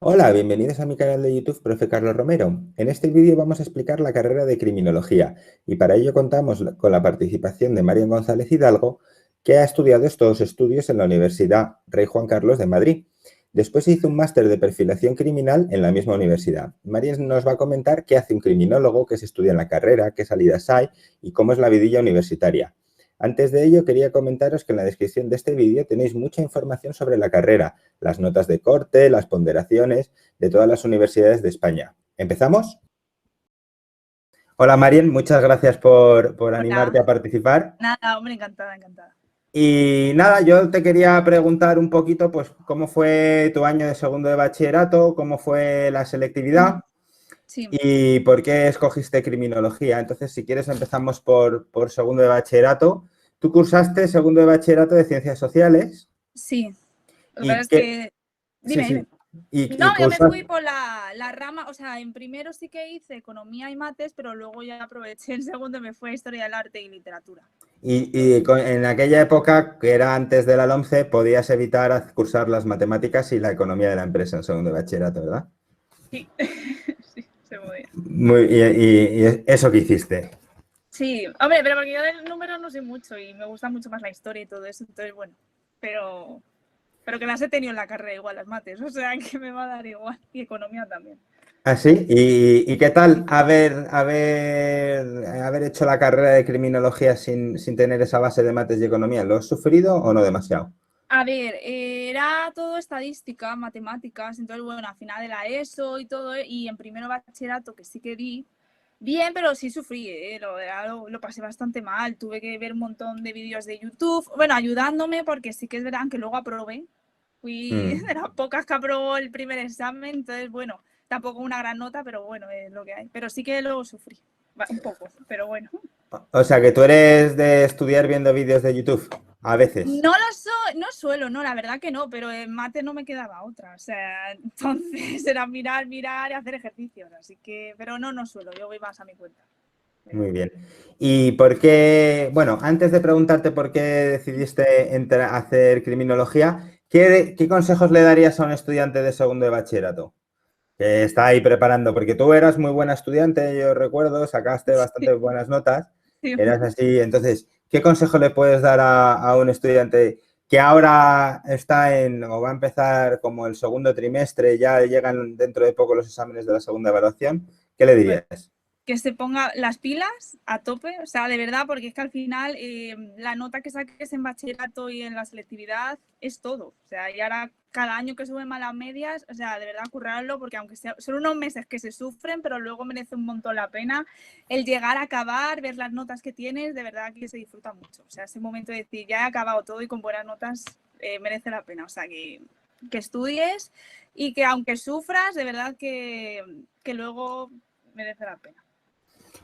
Hola, bienvenidos a mi canal de YouTube, Profe Carlos Romero. En este vídeo vamos a explicar la carrera de Criminología y para ello contamos con la participación de Marian González Hidalgo, que ha estudiado estos estudios en la Universidad Rey Juan Carlos de Madrid. Después hizo un máster de perfilación criminal en la misma universidad. Marian nos va a comentar qué hace un criminólogo, qué se estudia en la carrera, qué salidas hay y cómo es la vidilla universitaria. Antes de ello, quería comentaros que en la descripción de este vídeo tenéis mucha información sobre la carrera, las notas de corte, las ponderaciones de todas las universidades de España. ¿Empezamos? Hola, Marien, muchas gracias por Hola, animarte a participar. nada, hombre, encantada, encantada. Y nada, yo te quería preguntar un poquito, pues, cómo fue tu año de segundo de bachillerato, cómo fue la selectividad Sí, y por qué escogiste criminología. Entonces, si quieres, empezamos por segundo de bachillerato. Tú cursaste segundo de bachillerato de Ciencias Sociales sí. Lo que pasa y es qué... que, Sí, dime, sí. dime. No, Y yo me cursas... fui por la rama, o sea, en primero sí que hice economía y mates, pero luego ya aproveché en segundo y me fue a historia del arte y literatura. En aquella época, que era antes de la LOMCE, podías evitar cursar las matemáticas y la economía de la empresa en segundo de bachillerato, ¿verdad? Sí, sí, se podía. Y eso que hiciste. Sí, hombre, pero porque yo del número no sé mucho y me gusta mucho más la historia y todo eso, entonces bueno, pero, pero que las he tenido en la carrera igual, las mates, o sea que me va a dar igual, y economía también. ¿Ah, sí? ¿Y qué tal haber hecho la carrera de criminología sin tener esa base de mates y economía? ¿Lo has sufrido o no demasiado? A ver, era todo estadística, matemáticas, entonces bueno, al final de la ESO y todo, y en primero bachillerato que sí que di, bien, pero sí sufrí, lo pasé bastante mal, tuve que ver un montón de vídeos de YouTube, bueno, ayudándome porque sí que es verdad que luego aprobé, fui Mm. de las pocas que aprobó el primer examen, entonces bueno, tampoco una gran nota, pero bueno, es lo que hay, pero sí que luego sufrí, un poco, pero bueno. O sea, que tú eres de estudiar viendo vídeos de YouTube, a veces. No suelo, no, la verdad que no, pero en mate no me quedaba otra. O sea, entonces era mirar, mirar y hacer ejercicios. Así que, pero no suelo, yo voy más a mi cuenta. Muy bien. ¿Y por qué, bueno, antes de preguntarte por qué decidiste hacer criminología, qué consejos le darías a un estudiante de segundo de bachillerato que está ahí preparando? Porque tú eras muy buena estudiante, yo recuerdo, sacaste bastante Sí, buenas notas, sí. eras así. Entonces, ¿qué consejo le puedes dar a un estudiante que ahora está o va a empezar como el segundo trimestre, ya llegan dentro de poco los exámenes de la segunda evaluación? ¿Qué le Pues dirías? que se ponga las pilas a tope, o sea, de verdad, porque es que al final la nota que saques en bachillerato y en la selectividad es todo. O sea, y ahora cada año que suben malas medias, o sea, de verdad currarlo, porque aunque son unos meses que se sufren, pero luego merece un montón la pena el llegar a acabar, ver las notas que tienes, de verdad que se disfruta mucho. O sea, ese momento de decir, ya he acabado todo y con buenas notas merece la pena. O sea, que estudies y que aunque sufras, de verdad que luego merece la pena.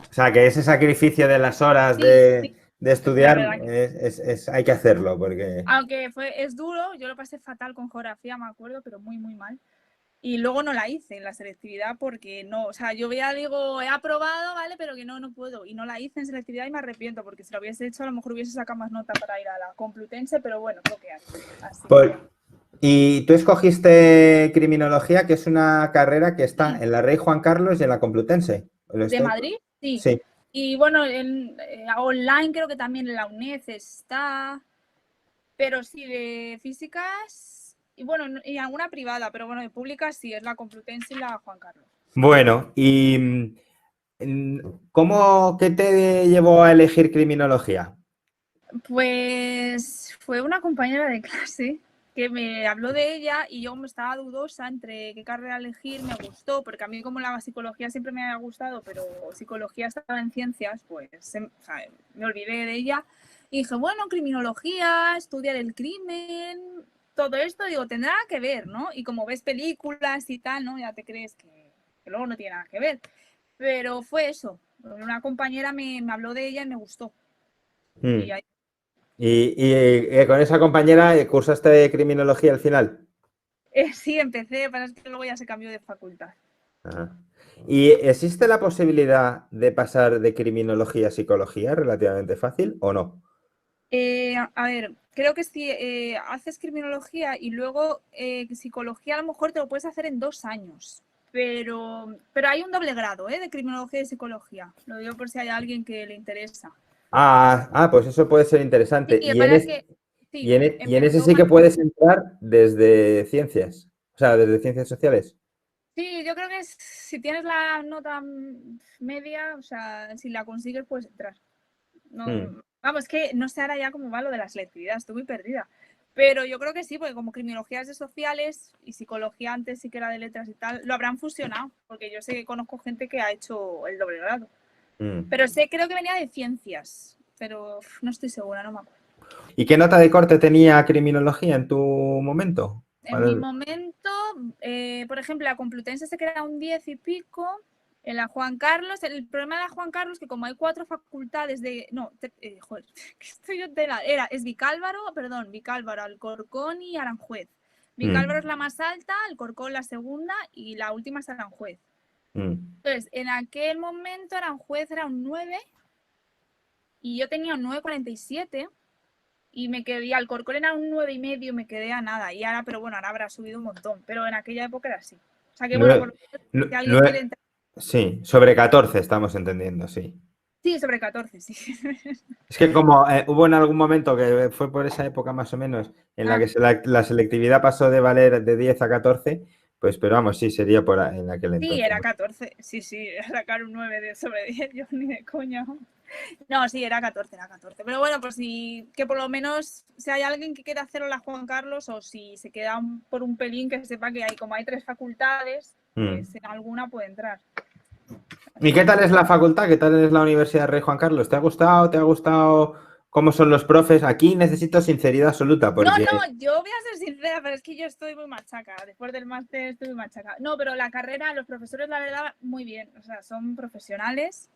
O sea, que ese sacrificio de las horas Sí, sí, de la estudiar verdad que hay que hacerlo porque... aunque es duro, yo lo pasé fatal con geografía, me acuerdo, pero muy, muy mal. Y luego no la hice en la selectividad porque no, o sea, yo ya digo, he aprobado, ¿vale? Pero que no puedo. Y no la hice en selectividad y me arrepiento porque si lo hubiese hecho a lo mejor hubiese sacado más nota para ir a la Complutense, pero bueno, es lo que hay. Así que... Y tú escogiste criminología, que es una carrera que está Sí. en la Rey Juan Carlos y en la Complutense. ¿Lo ¿De estoy? Madrid? Sí. Sí. Y bueno, online creo que también en la UNED está, pero sí, de físicas y bueno, y alguna privada, pero bueno, de públicas sí, es la Complutense y la Juan Carlos. Bueno, y qué te llevó a elegir criminología? Pues fue una compañera de clase que me habló de ella y yo me estaba dudosa entre qué carrera elegir, me gustó, porque a mí como la psicología siempre me había gustado, pero psicología estaba en ciencias, pues o sea, me olvidé de ella y dije, bueno, criminología, estudiar el crimen, todo esto, digo, tendrá que ver, ¿no? Y como ves películas y tal, ¿no? Ya te crees que luego no tiene nada que ver. Pero fue eso, una compañera me habló de ella y me gustó. Y Mm. ahí Y con esa compañera cursaste criminología al final. Sí, empecé, pero es que luego ya se cambió de facultad. Ajá. ¿Y existe la posibilidad de pasar de criminología a psicología relativamente fácil o no? A ver, creo que si haces criminología y luego psicología, a lo mejor te lo puedes hacer en 2 años. Pero hay un doble grado de criminología y psicología. Lo digo por si hay alguien que le interesa. Pues eso puede ser Sí, interesante. es verdad que sí, Y en ese empezó sí que más. puedes entrar desde ciencias, o sea, desde ciencias sociales. Sí, yo creo que si tienes la nota media, o sea, si la consigues, puedes entrar. No, vamos, que no sé ahora ya cómo va lo de la selectividad, estoy muy perdida. Pero yo creo que sí, porque como criminología es de sociales y psicología antes sí que era de letras y tal, lo habrán fusionado, porque yo sé que conozco gente que ha hecho el doble grado. Pero creo que venía de ciencias, pero no estoy segura, no me acuerdo. ¿Y qué nota de corte tenía criminología en tu momento? En mi momento, por ejemplo, la Complutense se queda un 10 y pico. En la Juan Carlos, el problema de la Juan Carlos es que como hay 4 facultades de... No, joder, que estoy yo es Vicálvaro, Alcorcón y Aranjuez. Vicálvaro es la más alta, Alcorcón la segunda y la última es Aranjuez. Entonces, en aquel momento Aranjuez era un 9 y yo tenía un 9,47 y me quedé, Alcorcón era un 9,5 y me quedé a nada. Y ahora, pero bueno, ahora habrá subido un montón, pero en aquella época era así. O sea que bueno, por lo menos, si alguien quiere entrar. Sí, sobre 14 estamos entendiendo, sí. Sí, sobre 14, sí. Es que como hubo en algún momento que fue por esa época más o menos en la que la selectividad pasó de valer de 10 a 14, pues pero vamos, sí, sería en aquel entonces. Sí, era 14, sí, sacar un 9 sobre 10, yo ni de coña. No, sí, era 14. Pero bueno, pues sí, que por lo menos si hay alguien que quiera hacerlo la Juan Carlos o si se queda por un pelín, que sepa que como hay 3 facultades, pues en alguna puede entrar. ¿Y qué tal es la facultad? ¿Qué tal es la Universidad Rey Juan Carlos? ¿Te ha gustado? ¿Te ha gustado cómo son los profes? Aquí necesito sinceridad absoluta porque... No, yo voy a ser sincera, pero es que yo estoy muy machaca. Después del máster estoy muy machaca. No, pero la carrera, los profesores, la verdad, muy bien. O sea, son profesionales.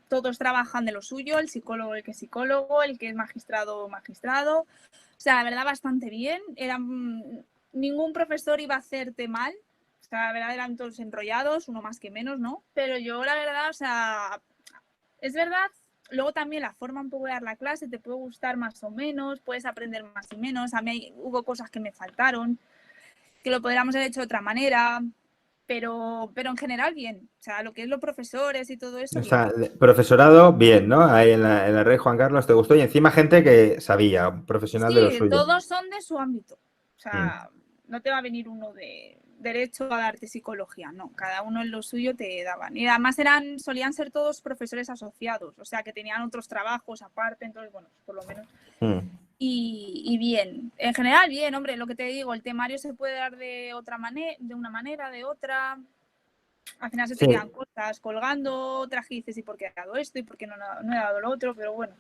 Todos trabajan de lo suyo, el psicólogo, el que es psicólogo, el que es magistrado, magistrado. O sea, la verdad, bastante bien. Ningún profesor iba a hacerte mal. O sea, la verdad, eran todos enrollados, uno más que menos, ¿no? Pero yo, la verdad, o sea, es verdad. Luego también la forma un poco de dar la clase te puede gustar más o menos, puedes aprender más y menos. A mí hubo cosas que me faltaron, que lo podríamos haber hecho de otra manera, pero en general bien. O sea, lo que es los profesores y todo eso, O bien. sea, profesorado, bien, ¿no? Ahí en la Rey Juan Carlos te gustó y encima gente que sabía, un profesional de lo Sí, suyo. todos son de su ámbito. O sea, no te va a venir uno de derecho a darte psicología, no. Cada uno en lo suyo te daban. Y además solían ser todos profesores asociados, o sea, que tenían otros trabajos aparte, entonces, bueno, por lo menos. Y bien, en general bien, hombre, lo que te digo, el temario se puede dar de otra manera, de una manera, de otra. Al final se te quedan cosas colgando, otras que dices, ¿y por qué he dado esto? ¿Y por qué no he dado lo otro? Pero bueno,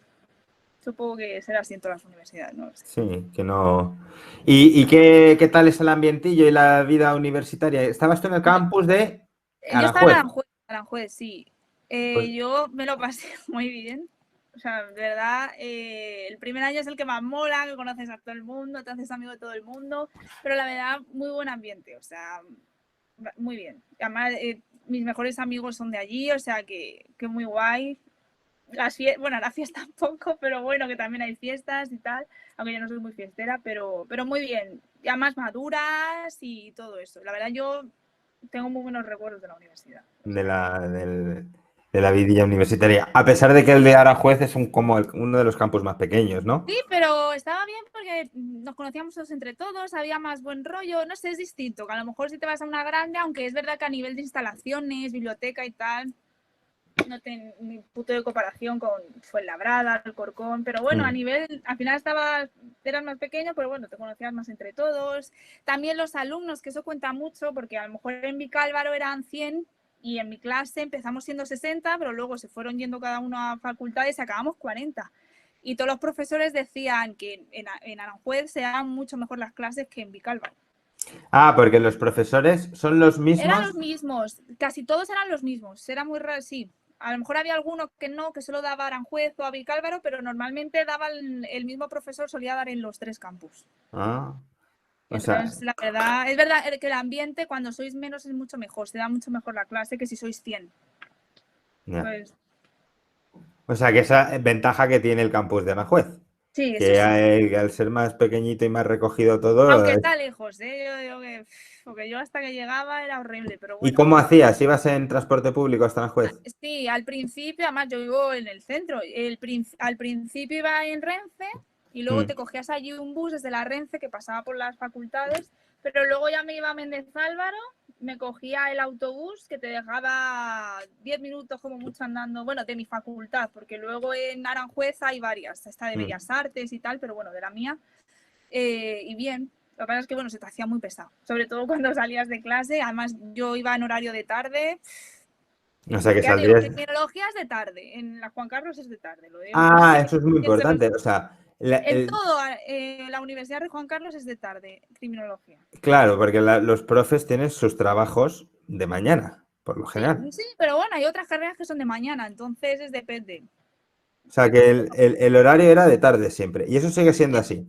supongo que será así en todas las universidades, no lo sé. Sí, que no. ¿Y qué tal es el ambientillo y la vida universitaria? ¿Estabas tú en el campus de Yo estaba en Aranjuez? Aranjuez, sí. Pues, Yo me lo pasé muy bien. O sea, de verdad, el primer año es el que más mola, que conoces a todo el mundo, te haces amigo de todo el mundo, pero la verdad, muy buen ambiente, o sea, muy bien. Además, mis mejores amigos son de allí, o sea, que muy guay. Bueno, la fiesta un poco, pero bueno, que también hay fiestas y tal, aunque yo no soy muy fiestera, pero muy bien. Ya más maduras y todo eso. La verdad, yo tengo muy buenos recuerdos de la universidad. de la vidilla universitaria. A pesar de que el de Aranjuez es como uno de los campus más pequeños, ¿no? Sí, pero estaba bien porque nos conocíamos todos entre todos, había más buen rollo, no sé, es distinto, que a lo mejor si te vas a una grande, aunque es verdad que a nivel de instalaciones, biblioteca y tal, no tengo ni puto de comparación con Fuenlabrada, Alcorcón, pero bueno, a nivel, al final eras más pequeño, pero bueno, te conocías más entre todos. También los alumnos, que eso cuenta mucho, porque a lo mejor en Vicálvaro eran 100 y en mi clase empezamos siendo 60, pero luego se fueron yendo cada uno a facultades y acabamos 40. Y todos los profesores decían que en Aranjuez se daban mucho mejor las clases que en Vicálvaro. Porque los profesores son los Eran mismos. los mismos, casi todos eran los mismos, era muy raro, sí. A lo mejor había alguno que no, que solo daba a Aranjuez o a Vicálvaro, pero normalmente daba el mismo profesor, solía dar en los 3 campus. O sea, Entonces, la verdad, es verdad que el ambiente cuando sois menos es mucho mejor, se da mucho mejor la clase que si sois 100. ya. Pues, O sea, que esa ventaja que tiene el campus de Aranjuez. Sí, eso que sí. al ser más pequeñito y más recogido todo... Aunque está lejos, ¿eh? Yo digo que, porque yo hasta que llegaba era horrible, pero ¿Y bueno. cómo hacías? ¿Ibas en transporte público hasta Aranjuez? Sí, al principio, además yo vivo en el centro, al principio iba en Renfe y luego Mm, te cogías allí un bus desde la Renfe que pasaba por las facultades, pero luego ya me iba a Méndez Álvaro, me cogía el autobús que te dejaba 10 minutos como mucho andando, bueno, de mi facultad, porque luego en Aranjuez hay varias, esta de mm. Bellas Artes y tal, pero bueno, de la mía, y bien. Lo que pasa es que, bueno, se te hacía muy pesado, sobre todo cuando salías de clase, además yo iba en horario de tarde. O sea que Ya te digo, saldrías... criminología es de tarde, en la Juan Carlos es de tarde, lo digo por Ah, si eso es muy quien se lo... importante. O sea, En todo, la Universidad de Juan Carlos es de tarde, criminología. claro, porque los profes tienen sus trabajos de mañana, por lo Sí, general. sí, pero bueno, hay otras carreras que son de mañana, entonces es depende. O sea que el horario era de tarde siempre. Y eso sigue siendo Sí. así.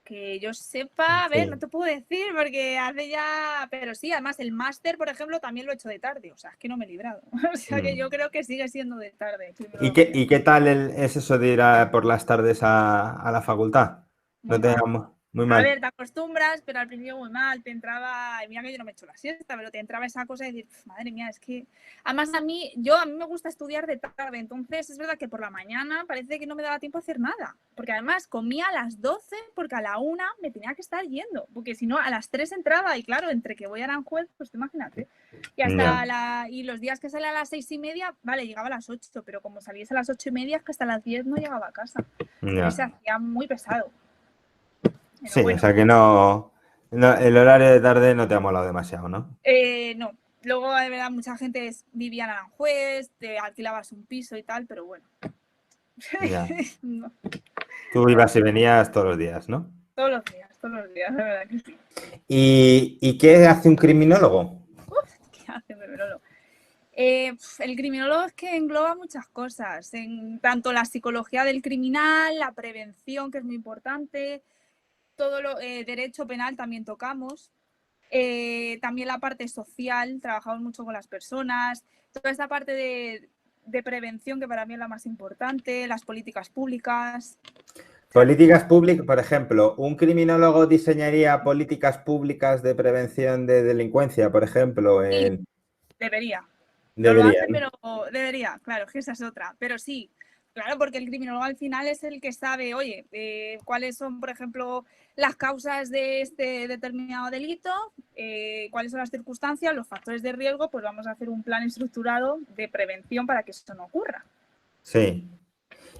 Que yo sepa, a ver, no Sí. te puedo decir porque hace ya, pero sí, además el máster, por ejemplo, también lo he hecho de tarde, o sea, es que no me he librado. O sea, que yo Mm. creo que sigue siendo de tarde, ¿Y qué, criminología. y qué tal es eso de ir por las tardes a la facultad? Muy No te mal. muy A mal. ver, te acostumbras, pero al principio muy mal, te entraba, mira que yo no me echo la siesta, pero te entraba esa cosa de decir, madre mía, es que, además a mí me gusta estudiar de tarde, entonces es verdad que por la mañana parece que no me daba tiempo a hacer nada, porque además comía a las 12 porque a la 1 me tenía que estar yendo, porque si no, a las 3 entraba y claro, entre que voy a Aranjuez, pues imagínate. Y Ya, y los días que salía a las 6:30, vale, llegaba a las 8, pero como saliese a las 8:30, es que hasta las 10 no llegaba a casa. Entonces se ya. hacía muy pesado. Pero Sí, o bueno, sea que el horario de tarde no te ha molado demasiado, ¿no? No. Luego, de verdad, mucha gente vivía en Aranjuez, te alquilabas un piso y tal, pero bueno. Ya. No, Tú no, ibas y venías todos los días, ¿no? todos los días, de verdad que sí. ¿Y qué hace un criminólogo? ¿Qué hace Memerolo? El criminólogo es que engloba muchas cosas, en tanto la psicología del criminal, la prevención, que es muy importante, todo lo derecho penal también tocamos, también la parte social, trabajamos mucho con las personas, toda esta parte de prevención que para mí es la más importante, las políticas públicas. O sea, Políticas públicas, por ejemplo, ¿un criminólogo diseñaría políticas públicas de prevención de delincuencia, por ejemplo? sí, debería. No lo hace, Deberían. pero debería, claro, que esa es otra. Pero sí, claro, porque el criminólogo al final es el que sabe, oye, cuáles son, por ejemplo, las causas de este determinado delito, cuáles son las circunstancias, los factores de riesgo, pues vamos a hacer un plan estructurado de prevención para que esto no ocurra. Sí.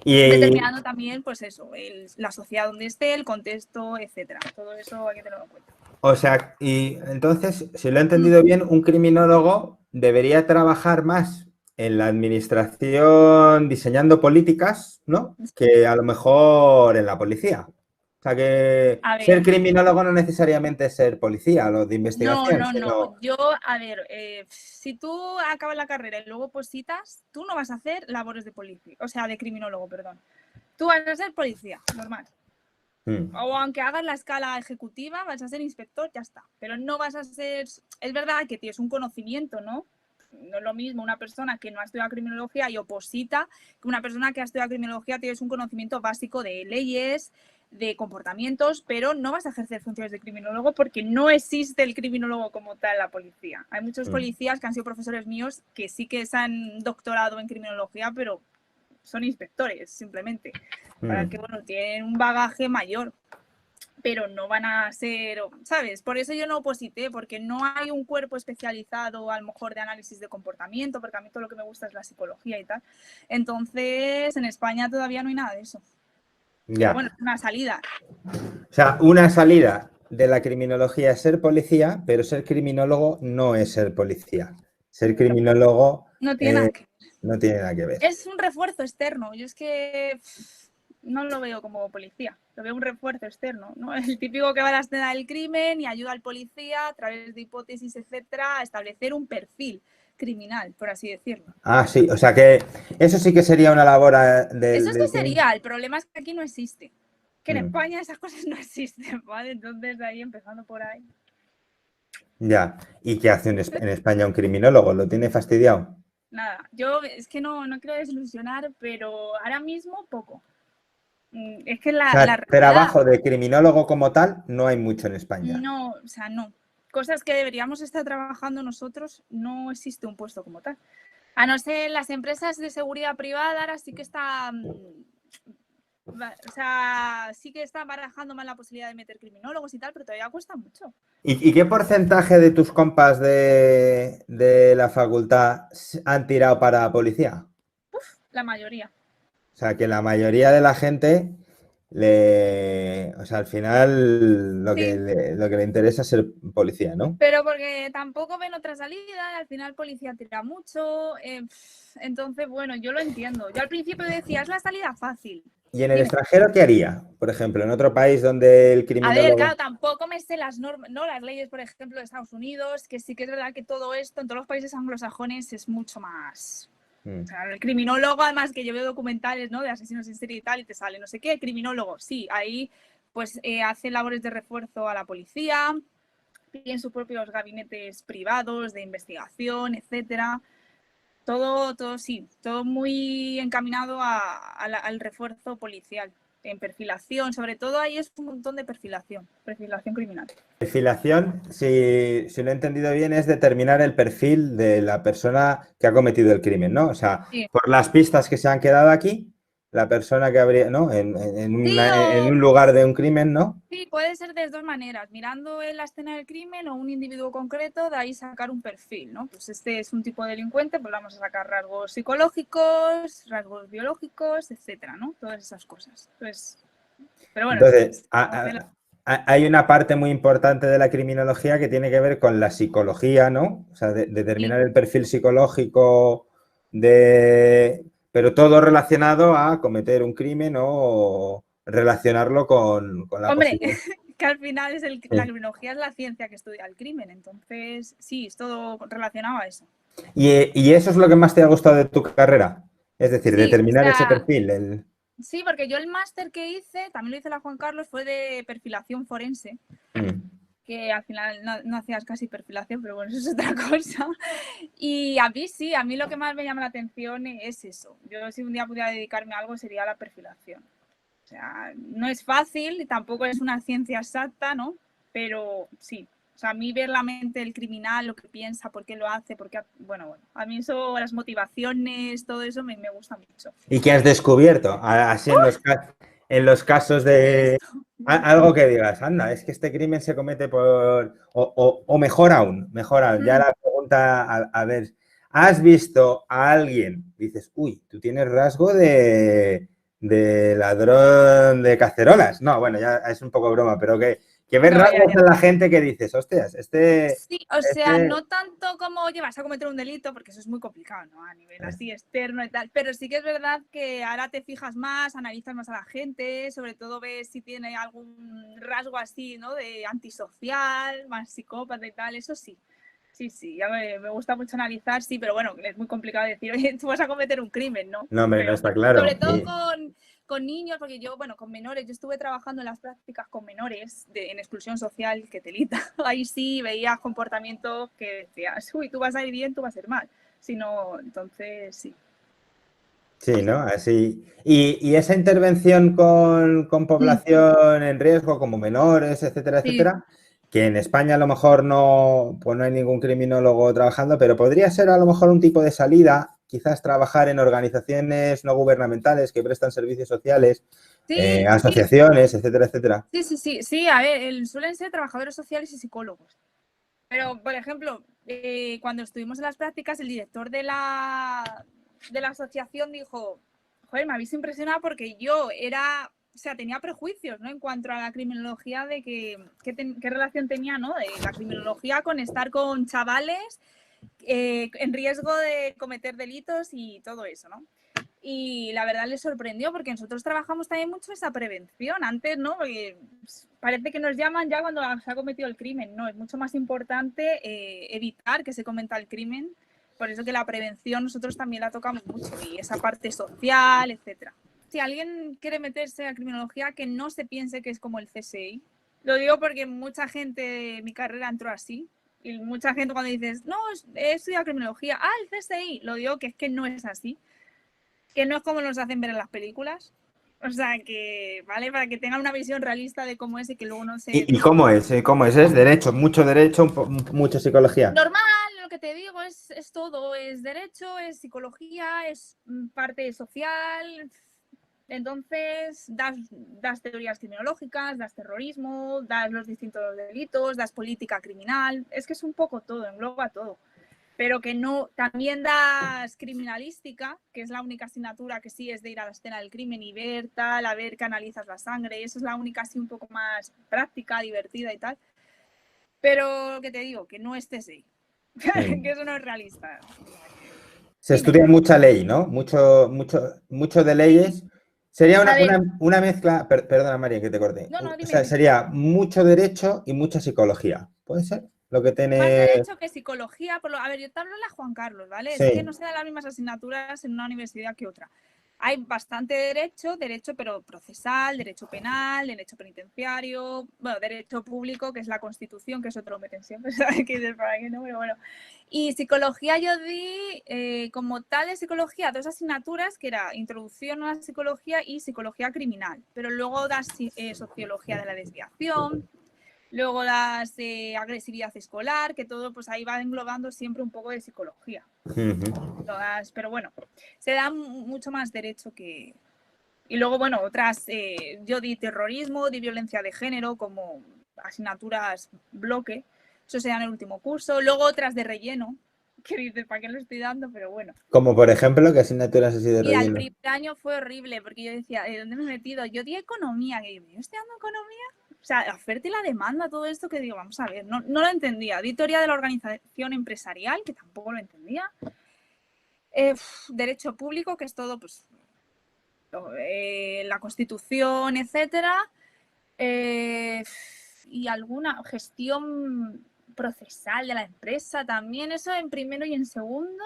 Y, Determinando también, pues eso, la sociedad donde esté, el contexto, etcétera. Todo eso hay que tenerlo en cuenta. o sea, y entonces, si lo he entendido bien, un criminólogo debería trabajar más en la administración diseñando políticas, ¿no? Que a lo mejor en la policía. O sea, que A ser ver, criminólogo no necesariamente es ser policía, lo de no, investigación, no, no. sino... Yo, a ver, si tú acabas la carrera y luego positas, tú no vas a hacer labores de policía, o sea, de criminólogo, perdón. Tú vas a ser policía, normal. Mm, O aunque hagas la escala ejecutiva, vas a ser inspector, ya está. Pero no vas a ser. Es verdad que tienes un conocimiento, ¿no? No es lo mismo una persona que no ha estudiado criminología y oposita que una persona que ha estudiado criminología. Tienes un conocimiento básico de leyes, de comportamientos, pero no vas a ejercer funciones de criminólogo porque no existe el criminólogo como tal en la policía. Hay muchos mm, policías que han sido profesores míos que sí que se han doctorado en criminología, pero son inspectores simplemente, para que, mm. bueno, tienen un bagaje mayor, pero no van a ser, ¿sabes? Por eso yo no oposité, porque no hay un cuerpo especializado a lo mejor de análisis de comportamiento, porque a mí todo lo que me gusta es la psicología y tal. Entonces, en España todavía no hay nada de eso. Pero bueno, Ya. es una salida. O sea, una salida de la criminología es ser policía, pero ser criminólogo no es ser policía. Ser criminólogo No tiene nada que ver. no tiene nada que ver. Es un refuerzo externo. Yo es que no lo veo como policía, lo veo un refuerzo externo, ¿no? El típico que va a la escena del crimen y ayuda al policía a través de hipótesis, etcétera, a establecer un perfil criminal, por así decirlo. Ah, sí, o sea que eso sí que sería una labor Eso es que del crimen. sería, el problema es que aquí no existe. Que en Mm, España esas cosas no existen, ¿vale? Entonces, ahí empezando por ahí. ya. ¿Y qué hace en España un criminólogo? ¿Lo tiene fastidiado? Nada, yo es que no quiero desilusionar, pero ahora mismo poco. Es que O sea, la realidad, trabajo de criminólogo como tal no hay mucho en España. no, o sea, no. Cosas que deberíamos estar trabajando nosotros, no existe un puesto como tal. A no ser las empresas de seguridad privada, ahora sí que está, o sea, sí que están barajando más la posibilidad de meter criminólogos y tal, pero todavía cuesta mucho. ¿Y qué porcentaje de tus compas de la facultad han tirado para policía? La mayoría. O sea, que la mayoría de la gente o sea, al final Sí, lo que le interesa es ser policía, ¿no? pero porque tampoco ven otra salida, al final policía tira mucho, entonces, bueno, yo lo entiendo. Yo al principio decía, es la salida fácil. ¿Y en el Dime. extranjero qué haría? Por ejemplo, en otro país donde el A ver, criminólogo... claro, tampoco me sé las normas, no las leyes, por ejemplo, de Estados Unidos, que sí que es verdad que todo esto en todos los países anglosajones es mucho más. O sea, el criminólogo, además que yo veo documentales, ¿no? De asesinos en serie y tal, y te sale no sé qué, criminólogo, sí, ahí pues hace labores de refuerzo a la policía, tiene sus propios gabinetes privados de investigación, etcétera. Todo sí, todo muy encaminado al refuerzo policial, en perfilación, sobre todo ahí es un montón de perfilación criminal. Perfilación, si lo he entendido bien, es determinar el perfil de la persona que ha cometido el crimen, ¿no? O sea, Sí. por las pistas que se han quedado aquí, la persona que habría, ¿no? Sí, En un lugar de un crimen, ¿no? sí, puede ser de dos maneras, mirando en la escena del crimen o un individuo concreto, de ahí sacar un perfil, ¿no? Pues este es un tipo de delincuente, pues vamos a sacar rasgos psicológicos, rasgos biológicos, etcétera, ¿no? Todas esas cosas. Pues, pero bueno, Entonces, hacerla. hay una parte muy importante de la criminología que tiene que ver con la psicología, ¿no? O sea, Sí. determinar el perfil psicológico de... Pero todo relacionado a cometer un crimen o relacionarlo con la Hombre, posibilidad. que al final es la Sí. criminología es la ciencia que estudia el crimen, entonces sí, es todo relacionado a eso. Y eso es lo que más te ha gustado de tu carrera. Es decir, Sí, o determinar ese sea, perfil. sí, porque yo el máster que hice, también lo hice la Juan Carlos, fue de perfilación forense, Mm. que al final no hacías casi perfilación, pero bueno, eso es otra cosa. Y a mí sí, a mí lo que más me llama la atención es eso. Yo si un día pudiera dedicarme a algo sería a la perfilación. O sea, no es fácil y tampoco es una ciencia exacta, ¿no? Pero sí. O sea, a mí ver la mente del criminal, lo que piensa, por qué lo hace, bueno, a mí eso, las motivaciones, todo eso me gusta mucho. ¿Y qué has descubierto? Así en los casos De de esto. algo que digas, anda, es que este crimen se comete por... O mejor aún, ya la pregunta, a ver, ¿has visto a alguien? Dices, uy, tú tienes rasgo de ladrón de cacerolas. No, bueno, ya es un poco broma, pero que ves No, ya, rasgos ya. en la gente que dices, hostias, Sí, o sea, este... no tanto como, oye, vas a cometer un delito, porque eso es muy complicado, ¿no? A nivel eh, así externo y tal. Pero sí que es verdad que ahora te fijas más, analizas más a la gente, sobre todo ves si tiene algún rasgo así, ¿no? De antisocial, más psicópata y tal, eso sí. Sí, sí, ya me gusta mucho analizar, sí, pero bueno, es muy complicado decir, oye, tú vas a cometer un crimen, ¿no? No, hombre, no Pero está sobre claro. todo con niños, porque yo, bueno, con menores, yo estuve trabajando en las prácticas con menores en exclusión social, que telita. Ahí sí veías comportamientos que decías, uy, tú vas a ir bien, tú vas a ir mal. Si no, entonces sí. Sí, ¿no? Así. Y esa intervención con Mm, población en riesgo, como menores, etcétera, sí, etcétera, que en España a lo mejor no, pues no hay ningún criminólogo trabajando, pero podría ser a lo mejor un tipo de salida, quizás trabajar en organizaciones no gubernamentales que prestan servicios sociales, sí, sí, asociaciones, etcétera, etcétera. sí, sí, sí, sí, a ver, suelen ser trabajadores sociales y psicólogos. Pero, por ejemplo, cuando estuvimos en las prácticas, el director de la asociación dijo, joder, me habéis impresionado porque yo era, o sea, tenía prejuicios, ¿no? En cuanto a la criminología de qué relación tenía, ¿no? De la criminología con estar con chavales en riesgo de cometer delitos y todo eso, ¿no? Y la verdad les sorprendió porque nosotros trabajamos también mucho esa prevención. Antes, ¿no? Porque parece que nos llaman ya cuando se ha cometido el crimen. No, es mucho más importante evitar que se cometa el crimen. Por eso que la prevención nosotros también la tocamos mucho y esa parte social, etcétera. Si alguien quiere meterse a criminología, que no se piense que es como el CSI. Lo digo porque mucha gente de mi carrera entró así. Y mucha gente cuando dices, no, he estudiado criminología, el CSI, lo digo que es que no es así, que no es como nos hacen ver en las películas. O sea que, ¿vale? Para que tengan una visión realista de cómo es y que luego no se... ¿Y cómo es? ¿Cómo es? ¿Es derecho? ¿Mucho derecho? ¿Mucha psicología? Normal, lo que te digo es todo, es derecho, es psicología, es parte social. Entonces, das teorías criminológicas, das terrorismo, das los distintos delitos, das política criminal. Es que es un poco todo, engloba todo. Pero que no, también das criminalística, que es la única asignatura que sí es de ir a la escena del crimen y ver tal, a ver que analizas la sangre. Esa es la única así un poco más práctica, divertida y tal. Pero que te digo, que no es CSI, que eso no es realista. Se Dime. estudia mucha ley, ¿no? Mucho de leyes. Sería A ver, una mezcla, perdona María que te corté. no, O no, dime, sea, dime. sería mucho derecho y mucha psicología. ¿Puede ser? Lo que Más tiene... derecho que psicología. A ver, yo te hablo de la Juan Carlos, ¿vale? Es que no Sí, se dan las mismas asignaturas en una universidad que otra. Hay bastante derecho, pero procesal, derecho penal, derecho penitenciario, bueno, derecho público, que es la Constitución, que eso te lo meten siempre, ¿sabes? Que dices, ¿para qué no? Pero bueno. Y psicología yo di, como tal de psicología, dos asignaturas, que era introducción a la psicología y psicología criminal. Pero luego das sociología de la desviación, luego das agresividad escolar, que todo pues ahí va englobando siempre un poco de psicología. Todas, pero bueno, se da mucho más derecho que... Y luego, bueno, otras, yo di terrorismo, di violencia de género como asignaturas bloque, eso se da en el último curso. Luego otras de relleno, que dices, ¿para qué lo estoy dando? Pero bueno. como por ejemplo, ¿qué asignaturas así de Mira, el relleno? primer año fue horrible porque yo decía, ¿de dónde me he metido? Yo di economía, que yo estoy dando economía. O sea, la oferta y la demanda, todo esto que digo, vamos a ver, no lo entendía. Di teoría de la organización empresarial, que tampoco lo entendía. Derecho público, que es todo, pues, la Constitución, etcétera. Y alguna gestión procesal de la empresa también, eso en primero y en segundo.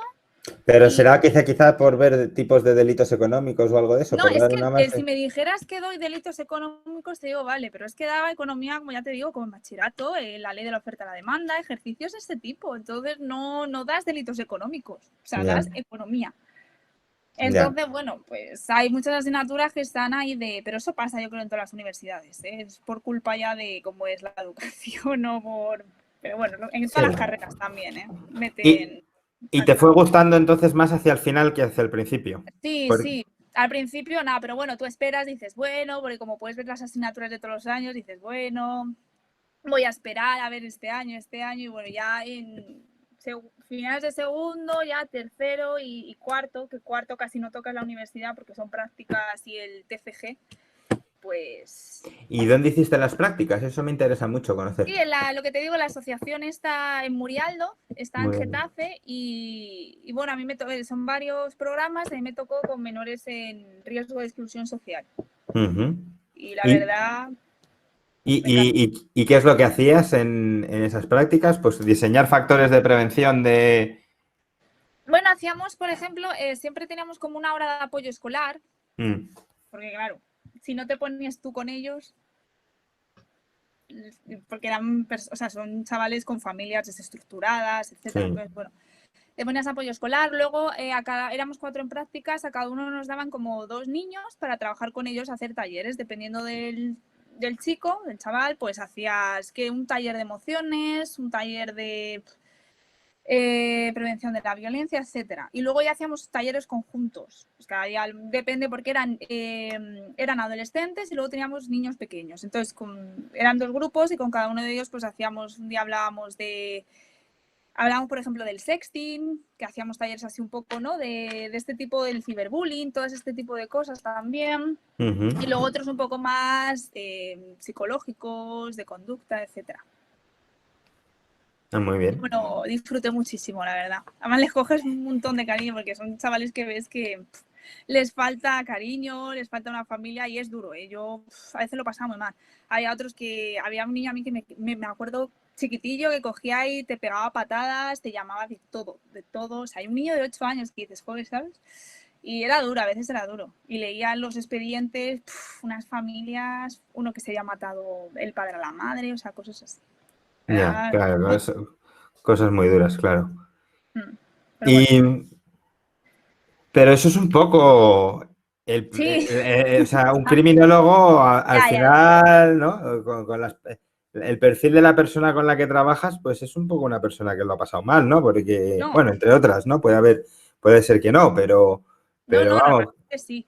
Pero Y será quizá por ver tipos de delitos económicos o algo de eso, no, por es dar que una más. si me dijeras que doy delitos económicos, te digo, vale, pero es que daba economía, como ya te digo, como en bachillerato, la ley de la oferta y la demanda, ejercicios de este tipo. Entonces no das delitos económicos, o sea, Ya, das economía. ya. Entonces, bueno, pues hay muchas asignaturas que están ahí pero eso pasa yo creo en todas las universidades, ¿eh? Es por culpa ya de cómo es la educación o por... Pero bueno, en Sí. todas las carreras también, ¿eh? ¿Y, Meten y te fue asignaturas. gustando entonces más hacia el final que hacia el principio? Sí, Por- sí. Al principio nada, pero bueno, tú esperas, dices, bueno, porque como puedes ver las asignaturas de todos los años, dices, bueno, voy a esperar a ver este año, y bueno, ya en finales de segundo, ya tercero y cuarto, que cuarto casi no tocas la universidad porque son prácticas y el TFG, pues... ¿Y dónde hiciste las prácticas? Eso me interesa mucho Sí, conocer. lo que te digo, la asociación está en Murialdo, está en Muy bien. Getafe y bueno, a mí son varios programas, a mí me tocó con menores en riesgo de exclusión social. Ujú. Y la ¿Y, verdad, y, me encanta. y qué es lo que hacías en esas prácticas? Pues diseñar factores de prevención de... Bueno, hacíamos, por ejemplo, siempre teníamos como una hora de apoyo escolar, Mm, porque claro, si no te ponías tú con ellos, porque eran, o sea, son chavales con familias desestructuradas, etcétera. sí. Entonces, bueno, te ponías apoyo escolar, luego éramos 4 en prácticas, a cada uno nos daban como 2 niños para trabajar con ellos, hacer talleres, dependiendo del chico, del chaval, pues hacías que un taller de emociones, un taller de prevención de la violencia, etcétera. Y luego ya hacíamos talleres conjuntos, pues cada día depende porque eran adolescentes y luego teníamos niños pequeños. Entonces eran 2 grupos y con cada uno de ellos pues hacíamos, un día hablábamos, por ejemplo, del sexting, que hacíamos talleres así un poco, ¿no? De este tipo del ciberbullying, todo este tipo de cosas también. Ujú. Y luego otros un poco más psicológicos, de conducta, etcétera. Ah, muy bien. Bueno, disfruté muchísimo, la verdad. Además les coges un montón de cariño porque son chavales que ves que les falta cariño, les falta una familia y es duro, ¿eh? Yo a veces lo pasaba muy mal. Había otros había un niño a mí que me acuerdo chiquitillo que cogía y te pegaba patadas, te llamaba de todo, de todo. O sea, hay un niño de 8 años que dices, joder, ¿sabes? Y era duro, a veces era duro. Y leía los expedientes, unas familias, uno que se había matado el padre a la madre, o sea, cosas así. Ya, Era claro, muy... cosas muy duras, claro. Pero bueno. Y, pero eso es un poco... Sí, O sea, un criminólogo al ya, ya, ya. final, ¿no? El perfil de la persona con la que trabajas, pues es un poco una persona que lo ha pasado mal, ¿no? Porque, No, bueno, entre otras, ¿no? Puede ser que no, no, pero no, vamos. realmente sí.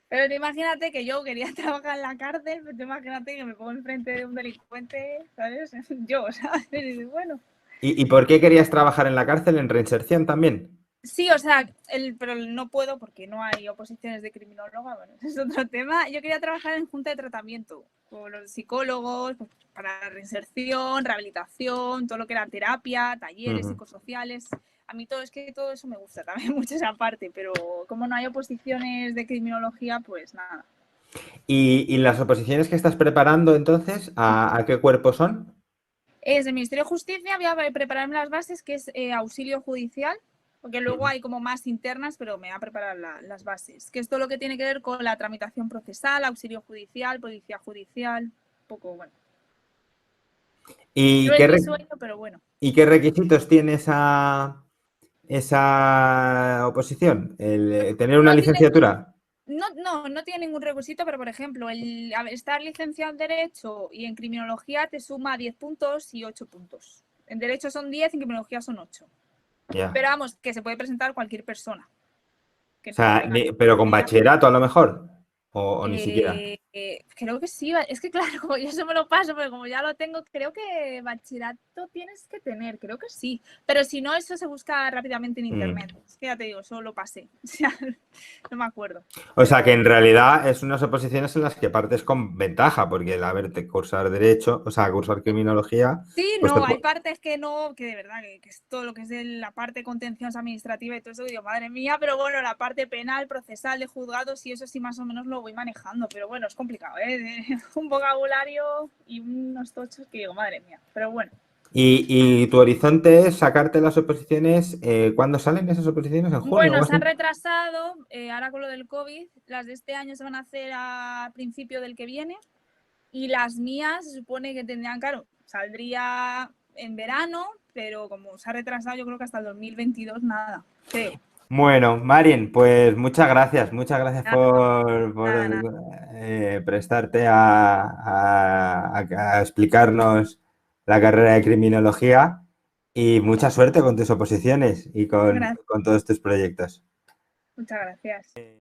Pero tú imagínate que yo quería trabajar en la cárcel, pero tú imagínate que me pongo enfrente de un delincuente, ¿sabes? Yo, ¿sabes? Y bueno. ¿Y por qué querías trabajar en la cárcel en reinserción también? Sí, o sea, pero no puedo porque no hay oposiciones de criminóloga, bueno, ese es otro tema. Yo quería trabajar en junta de tratamiento con los psicólogos, pues, para reinserción, rehabilitación, todo lo que era terapia, talleres Ujú. psicosociales. A mí todo eso me gusta también mucho esa parte, pero como no hay oposiciones de criminología, pues nada. ¿Y las oposiciones que estás preparando entonces, a qué cuerpo son? Es del Ministerio de Justicia, voy a prepararme las bases, que es auxilio judicial, porque luego Ujú. hay como más internas, pero me voy a preparar las bases, que es todo lo que tiene que ver con la tramitación procesal, auxilio judicial, policía judicial, un poco, bueno. ¿Y No es qué, mi re- sueño, pero bueno. ¿Y qué requisitos tiene esa oposición? ¿Tener una No tiene, licenciatura? no tiene ningún requisito, pero por ejemplo, estar licenciado en Derecho y en Criminología te suma 10 puntos y 8 puntos. En Derecho son 10 y en Criminología son 8. Ya. Pero vamos, que se puede presentar cualquier persona que O no sea, tenga pero con ninguna. bachillerato a lo mejor. O ni siquiera. Creo que sí, es que claro, como yo eso me lo paso, pero como ya lo tengo, creo que bachillerato tienes que tener, creo que sí. Pero si no, eso se busca rápidamente en Mm. internet. Es que ya te digo, solo lo pasé. O sea, no me acuerdo. O sea, que en realidad es unas oposiciones en las que partes con ventaja, porque el haberte cursar derecho, o sea, cursar criminología, Sí, pues no, hay partes que no, que de verdad, que es todo lo que es de la parte contenciosa administrativa y todo eso, digo, madre mía, pero bueno, la parte penal, procesal, de juzgados y eso sí más o menos lo voy manejando, pero bueno, es complicado, ¿eh? Un vocabulario y unos tochos que digo, madre mía, pero bueno. y tu horizonte es sacarte las oposiciones. ¿Cuándo salen esas oposiciones? ¿En junio o Bueno, algo se han así? retrasado, ahora con lo del COVID, las de este año se van a hacer a principio del que viene y las mías se supone que tendrían, claro, saldría en verano, pero como se ha retrasado yo creo que hasta el 2022 nada, creo. Bueno, Marien, pues muchas gracias Nada, por nada, nada. prestarte a explicarnos la carrera de criminología y mucha suerte con tus oposiciones y Gracias, con todos tus proyectos. muchas gracias.